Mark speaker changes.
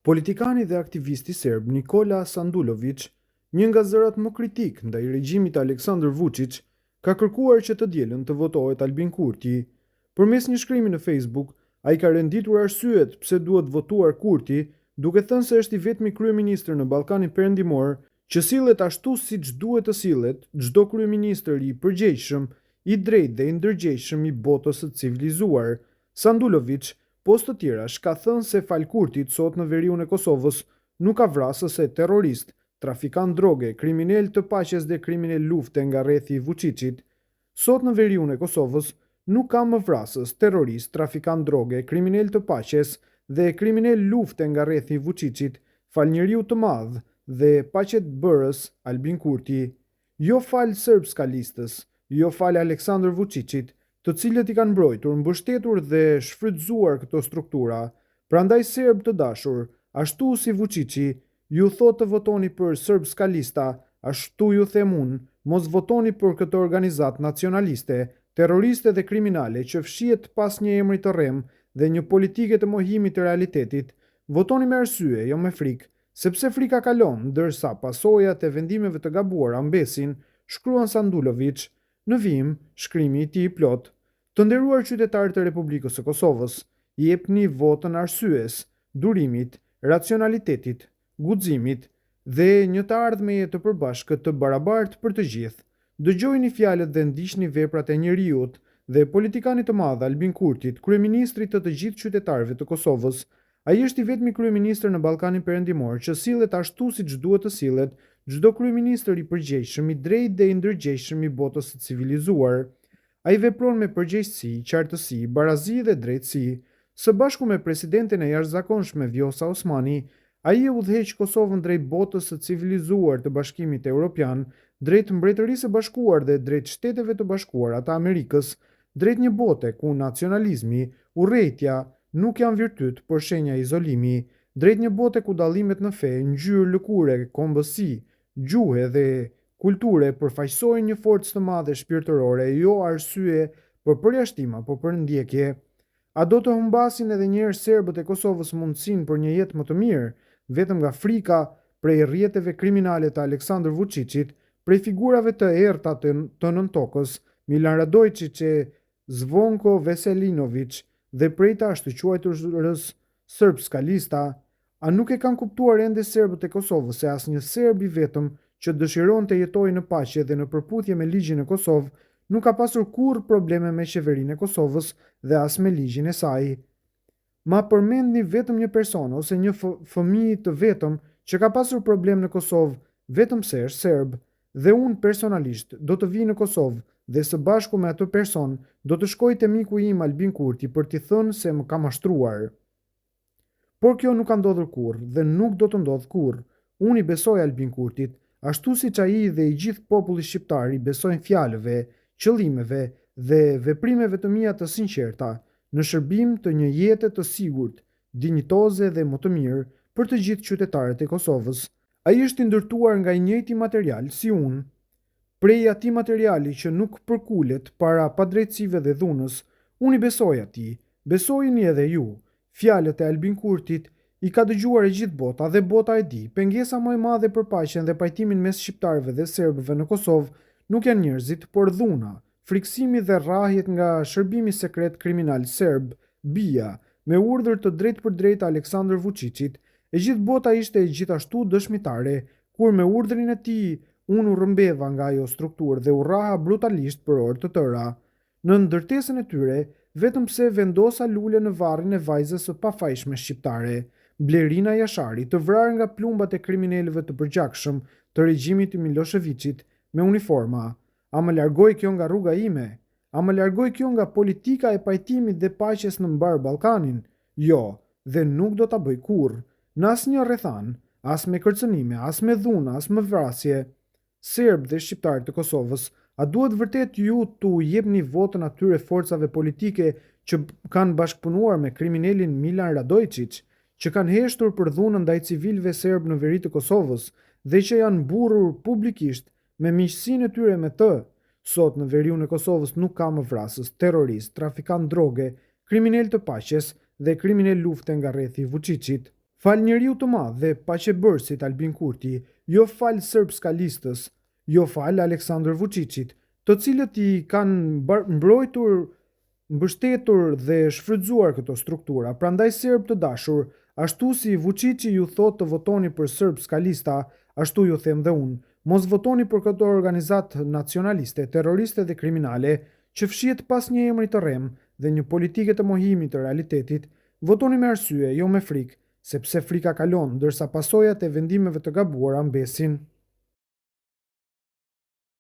Speaker 1: Politikani dhe aktivisti serb Nikola Sandulović, një nga zërat më kritik ndaj regjimit Aleksandar Vučić, ka kërkuar që të dielën të votohet Albin Kurti. Përmes një shkrimi në Facebook, ai ka renditur arsyet pse duhet votuar Kurti, duke thënë se është i vetmi kryeministër në Ballkanin Perëndimor që sillet ashtu siç duhet të sillet çdo kryeministër i përgjegjshëm, i drejtë dhe i ndërgjegjshëm i botës së civilizuar. Sandulović, post të tjerash, ka thënë se fal Kurtit sot në veriun e Kosovës nuk ka vrasës e terrorist, trafikant droge, kriminal të paqes dhe kriminal lufte nga rrethi i Vučićit. Sot në veriun e Kosovës nuk ka më vrasës, terrorist, trafikant droge, kriminal të paqes dhe kriminal lufte nga rrethi i Vučićit, fal njeriu të madh dhe paqet bërës Albin Kurti. Jo fal serbska listës, jo fal Aleksandar Vučićit, të cilët i kanë mbrojtur, mbështetur dhe shfrytzuar këto struktura. Prandaj serb të dashur, ashtu si Vučići ju thot të votoni për serbska lista, ashtu ju them unë, mos votoni për këtë organizat nacionaliste, terroriste dhe kriminale që fshihet pas një emri të rrem dhe një politike të mohimit të realitetit. Votoni me arsye, jo me frikë, sepse frika kalon, ndërsa pasojat e vendimeve të gabuara mbesin, shkruan Sandulović. Në vim, shkrimi i tij i plot. Të nderuar qytetarë të Republikës së Kosovës, jepni votën arsyes, durimit, racionalitetit, guximit dhe një të ardhmeje të përbashkët të barabartë për të gjithë. Dëgjojini fjalët dhe ndiqni veprat e njeriut dhe politikanit të madh Albin Kurtit, kryeministrit të gjithë qytetarëve të Kosovës. Ai është i vetmi kryeministër në Ballkanin Perëndimor që sillet ashtu siç duhet të sillet çdo kryeministër i përgjegjshëm, i drejtë dhe i ndërgjegjshëm i botës së civilizuar. Ai vepron me përgjegjësi, qartësi, barazi dhe drejtësi. Së bashku me presidenten e jashtëzakonshme Vjosa Osmani, ai e udhëheq Kosovën drejt botës së civilizuar të Bashkimit Evropian, drejt Mbretërisë së Bashkuar dhe drejt Shteteve të Bashkuara të Amerikës, drejt një bote ku nacionalizmi, urrejtja nuk janë virtyt, por shenja e izolimi, drejt një bote ku dallimet në fe, ngjyrë, lëkure, kombësi, gjuhë dhe kulture përfaqësojnë një forcë të madhe shpirtërore, jo arsye për përjashtim apo për ndjekje. A do të humbasin edhe një herë serbët e Kosovës mundësinë për një jetë më të mirë, vetëm nga frika prej rrjeteve kriminale të Aleksandar Vučićit, prej figurave të errta të nëntokës, Milan Radojčić e Zvonko Veselinović dhe prej tash të quajturës serbska lista? A nuk e kanë kuptuar ende serbët e Kosovës se asnjë serb i vetëm që dëshiron të jetojë në paqe dhe në përputhje me ligjin e Kosovë nuk ka pasur kurrë probleme me qeverinë e Kosovës dhe as me ligjin e saj? Ma përmendni vetëm një person ose një fëmijë të vetëm që ka pasur problem në Kosovë vetëm se është serb, dhe unë personalisht do të vi në Kosovë dhe së bashku me atë person do të shkoj te miku im Albin Kurti për t'i thënë se më ka mashtruar. Por kjo nuk ka ndodhur kurrë dhe nuk do të ndodhë kurrë. Unë i besoj Albin Kurtit, ashtu siç ai dhe i gjithë populli shqiptar i besojnë fjalëve, qëllimeve dhe veprimeve të mia të sinqerta, në shërbim të një jete të sigurt, dinjitoze dhe më të mirë për të gjithë qytetarët e Kosovës. Ai është i ndërtuar nga i njëjti material si unë. Prej atij materiali që nuk përkulet para padrejtësive dhe dhunës, unë i besoj atij, besojini edhe ju. Fjalët e Albin Kurtit i ka dëgjuar e gjithë bota dhe bota e di. Pengesa më e madhe për paqen dhe pajtimin mes shqiptarëve dhe serbëve në Kosovë nuk janë njerëzit, por dhuna, friksimi dhe rrahjet nga shërbimi sekret kriminal serb, BIA, me urdhër të drejtë për drejtë Aleksandar Vučićit. E gjithë bota ishte e gjithashtu dëshmitare, kur me urdhrin e tij unë u rrëmbeva nga ajo strukturë dhe u rraha brutalisht për orë të tëra. Në ndërtesën e tyre, vetëm pse vendosa lule në varrin e vajzës së pafajshme shqiptare, Blerina Jashari, të vrarë nga plumbat e kriminalëve të përgjakshëm të regjimit të Miloševićit me uniforma. A më largoi kjo nga rruga ime? A më largoi kjo nga politika e pajtimit dhe paqes në mbar Ballkanin? Jo, dhe nuk do ta bëj kurrë. Në asnjë rrethan, as me kërcënime, as me dhunë, as me vrasje. Serb dhe shqiptar të Kosovës, a duhet vërtet ju t'u jepni votën atyre forcave politike që kanë bashkëpunuar me kriminalin Milan Radojčić, që kanë heshtur për dhunën ndaj civilëve serb në veri të Kosovës dhe që janë mburrur publikisht me miqësinë e tyre me të? Sot në veriun e Kosovës nuk ka më vrasës, terrorist, trafikant droge, kriminal të paqes dhe kriminal lufte nga rrethi i Vučićit. Fal njeriu të madh dhe paqebërësit Albin Kurti, jo fal serbskalistës, jo fal Aleksandr Vučićit, të cilët i kanë mbrojtur, mbështetur dhe shfrytzuar këto struktura. Prandaj serb të dashur, ashtu si Vučići ju thot të votoni për serbskalista, ashtu ju them dhe unë, mos votoni për këto organizatë nacionaliste, terroriste dhe kriminale që fshihet pas një emri të rrem dhe një politike të mohimit të realitetit. Votoni me arsye, jo me frikë, sepse frika kalon, ndërsa pasojat e vendimeve të gabuara mbesin.